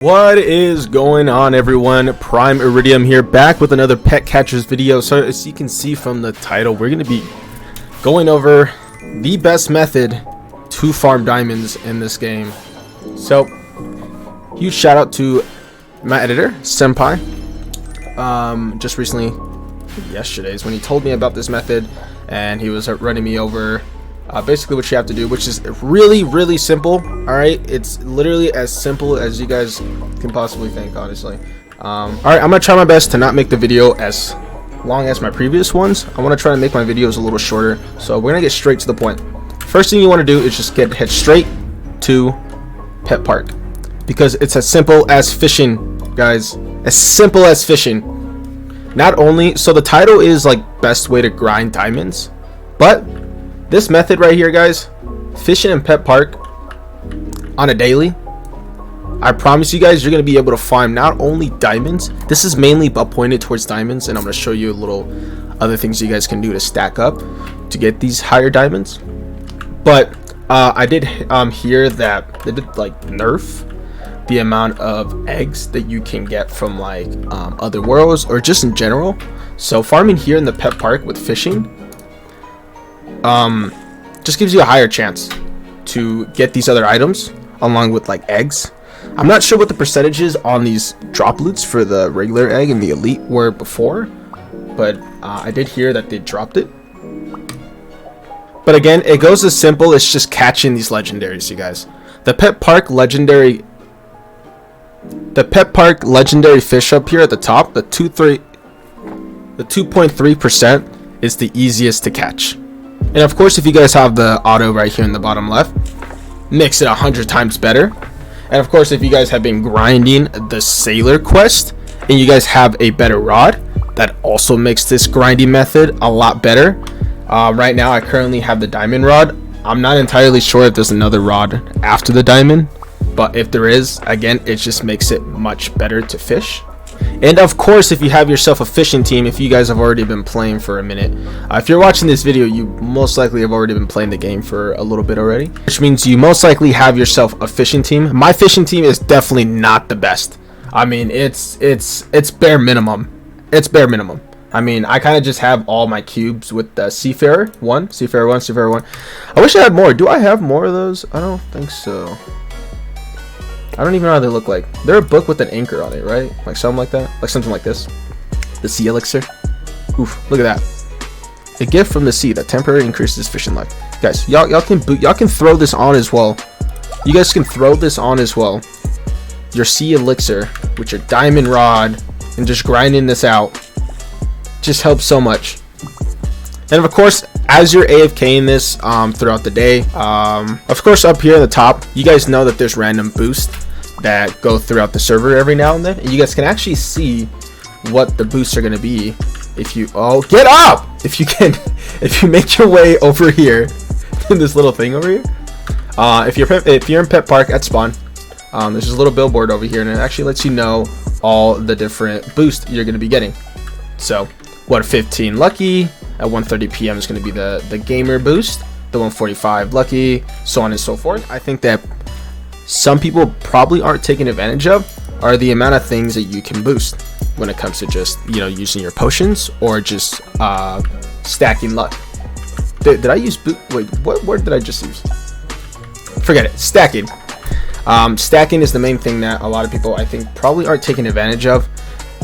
What is going on, everyone? Prime Iridium here, back with another pet catchers video. So as you can see from the title, we're going to be going over the best method to farm diamonds in this game. So huge shout out to my editor Senpai. Just recently, yesterday is when he told me about this method, and he was running me over basically what you have to do, which is really simple. All right, it's literally as simple as you guys can possibly think, honestly. All right, I'm gonna try my best to not make the video as long as my previous ones. I want to try to make my videos a little shorter, so we're gonna get straight to the point. First thing you want to do is just head straight to Pet Park, because it's as simple as fishing, guys. As simple as fishing. Not only so, the title is like best way to grind diamonds, but this method right here, guys, fishing in Pet Park on a daily, I promise you guys, you're going to be able to farm not only diamonds. This is mainly pointed towards diamonds, and I'm going to show you a little other things you guys can do to stack up to get these higher diamonds. But I did hear that they did like nerf the amount of eggs that you can get from like other worlds, or just in general. So farming here in the Pet Park with fishing just gives you a higher chance to get these other items along with like eggs. I'm not sure what the percentages on these drop loots for the regular egg and the elite were before, but I did hear that they dropped it. But again, it goes as simple as just catching these legendaries, you guys. The Pet Park legendary fish up here at the top, the 2.3% is the easiest to catch. And of course, if you guys have the auto right here in the bottom left, makes it 100 times better. And of course, if you guys have been grinding the sailor quest and you guys have a better rod, that also makes this grinding method a lot better. Right now I currently have the diamond rod. I'm not entirely sure if there's another rod after the diamond, but if there is, again, it just makes it much better to fish. And of course, if you have yourself a fishing team, if you guys have already been playing for a minute, if you're watching this video, you most likely have already been playing the game for a little bit already, which means you most likely have yourself a fishing team. My fishing team is definitely not the best. I mean, it's bare minimum. It's bare minimum. I mean, I kind of just have all my cubes with the Seafarer 1, Seafarer 1, Seafarer 1. I wish I had more. Do I have more of those? I don't think so. I don't even know how they look like. They're a book with an anchor on it, right? Like something like that. Like something like this. The sea elixir. Oof, look at that. A gift from the sea that temporarily increases fishing life. Guys, y'all can throw this on as well. You guys can throw this on as well. Your sea elixir with your diamond rod and just grinding this out just helps so much. And of course, as you're AFKing this throughout the day, of course up here at the top, you guys know that there's random boosts that go throughout the server every now and then, and you guys can actually see what the boosts are going to be if you get up, if you make your way over here in this little thing over here. If you're in Pet Park at spawn, there's this little billboard over here, and it actually lets you know all the different boosts you're going to be getting. So what, 15 lucky at 1:30 p.m. is going to be the gamer boost, the 1:45 lucky, so on and so forth. I think that some people probably aren't taking advantage of are the amount of things that you can boost when it comes to just, you know, using your potions or just stacking luck. Did I use wait, what word did I just use? Forget it. Stacking. Stacking is the main thing that a lot of people, I think, probably aren't taking advantage of,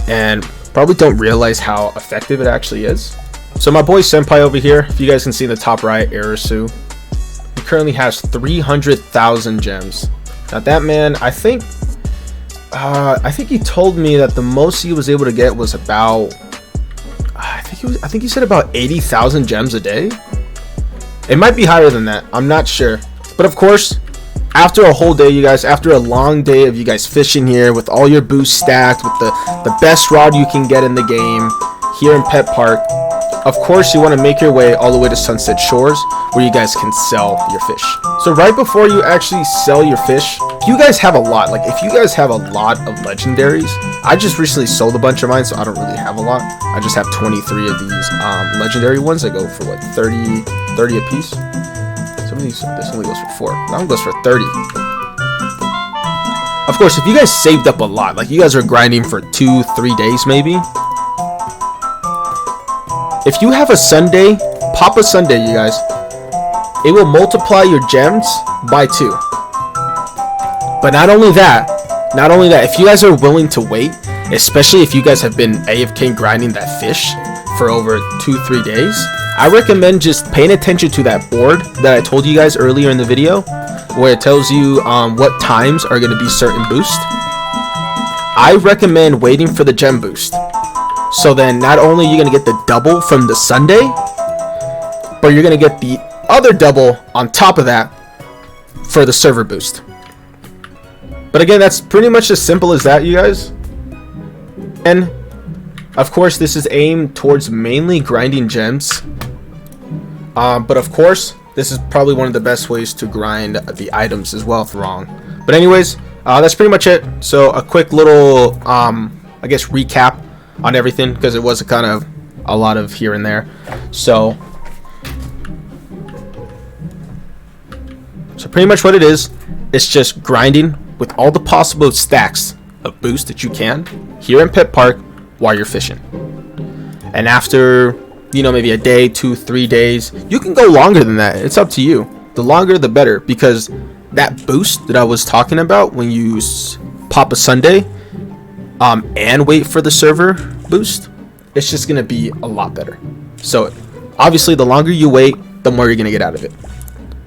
and probably don't realize how effective it actually is. So my boy Senpai over here, if you guys can see in the top right, Arisu, he currently has 300,000 gems. Now that man, I think he told me that the most he was able to get was about, I think he said about 80,000 gems a day. It might be higher than that, I'm not sure. But of course, after a whole day, you guys, after a long day of you guys fishing here with all your boosts stacked with the best rod you can get in the game here in Pet Park, of course you want to make your way all the way to Sunset Shores, where you guys can sell your fish. So right before you actually sell your fish, if you guys have a lot, like if you guys have a lot of legendaries, I just recently sold a bunch of mine, so I don't really have a lot. I just have 23 of these legendary ones that go for what, 30 a piece. Some of these, this only goes for 4. That one goes for 30. Of Of course, if you guys saved up a lot, like you guys are grinding for 2-3 days maybe, if you have a Sunday, pop a Sunday, you guys, it will multiply your gems by 2. But not only that, if you guys are willing to wait, especially if you guys have been AFK grinding that fish for over 2-3 days, I recommend just paying attention to that board that I told you guys earlier in the video, where it tells you what times are going to be certain boosts. I recommend waiting for the gem boost. So then not only are you going to get the double from the Sunday, but you're going to get the other double on top of that for the server boost. But again, that's pretty much as simple as that, you guys. And of course, this is aimed towards mainly grinding gems. But of course, this is probably one of the best ways to grind the items as well if wrong. But anyways, that's pretty much it. So a quick little, I guess, recap on everything, because it was kind of a lot of here and there. So pretty much what it is, it's just grinding with all the possible stacks of boost that you can here in Pet Park while you're fishing. And after, you know, maybe a day, 2-3 days, you can go longer than that. It's up to you. The longer the better, because that boost that I was talking about when you pop a Sunday and wait for the server boost, it's just gonna be a lot better. So obviously the longer you wait, the more you're gonna get out of it.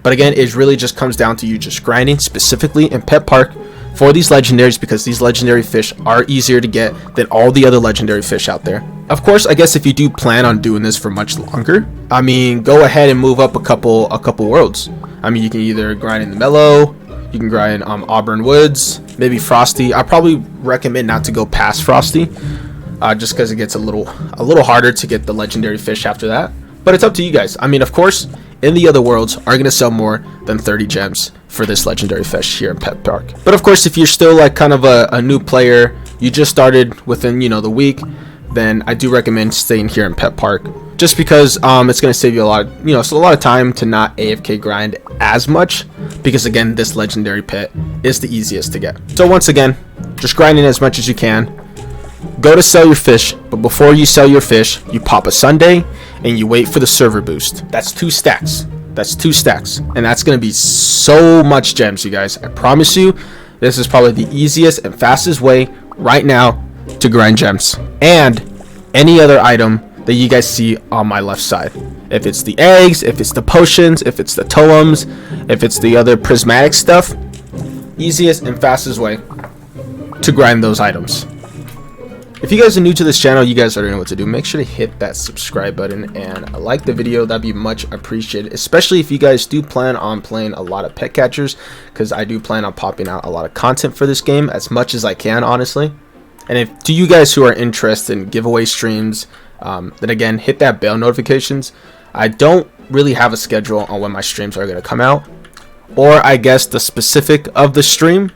But again, it really just comes down to you just grinding specifically in Pet Park for these legendaries, because these legendary fish are easier to get than all the other legendary fish out there. Of course, I guess if you do plan on doing this for much longer, I mean, go ahead and move up a couple worlds. I mean, you can either grind in the Mellow, you can grind Auburn Woods, maybe Frosty. I probably recommend not to go past Frosty, just because it gets a little harder to get the legendary fish after that. But it's up to you guys. I mean, of course, in the other worlds are going to sell more than 30 gems for this legendary fish here in Pet Park. But of course, if you're still like kind of a new player, you just started within, you know, the week, then I do recommend staying here in Pet Park, just because it's going to save you a lot, you know, so a lot of time to not AFK grind as much, because again, this legendary pet is the easiest to get. So once again, just grinding as much as you can. Go to sell your fish, but before you sell your fish, you pop a Sunday and you wait for the server boost. That's 2 stacks. That's 2 stacks, and that's going to be so much gems, you guys. I promise you, this is probably the easiest and fastest way right now to grind gems and any other item that you guys see on my left side. If it's the eggs, if it's the potions, if it's the toems, if it's the other prismatic stuff, easiest and fastest way to grind those items. If you guys are new to this channel, you guys already know what to do. Make sure to hit that subscribe button and like the video. That'd be much appreciated, especially if you guys do plan on playing a lot of pet catchers, because I do plan on popping out a lot of content for this game as much as I can, honestly. And if to you guys who are interested in giveaway streams, then again, hit that bell notifications. I don't really have a schedule on when my streams are going to come out, or I guess the specific of the stream.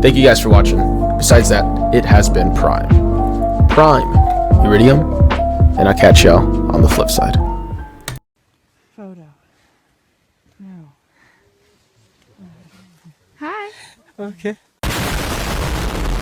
Thank you guys for watching. Besides that, it has been Prime Iridium, and I'll catch y'all on the flip side. Photo. No. Hi. Okay.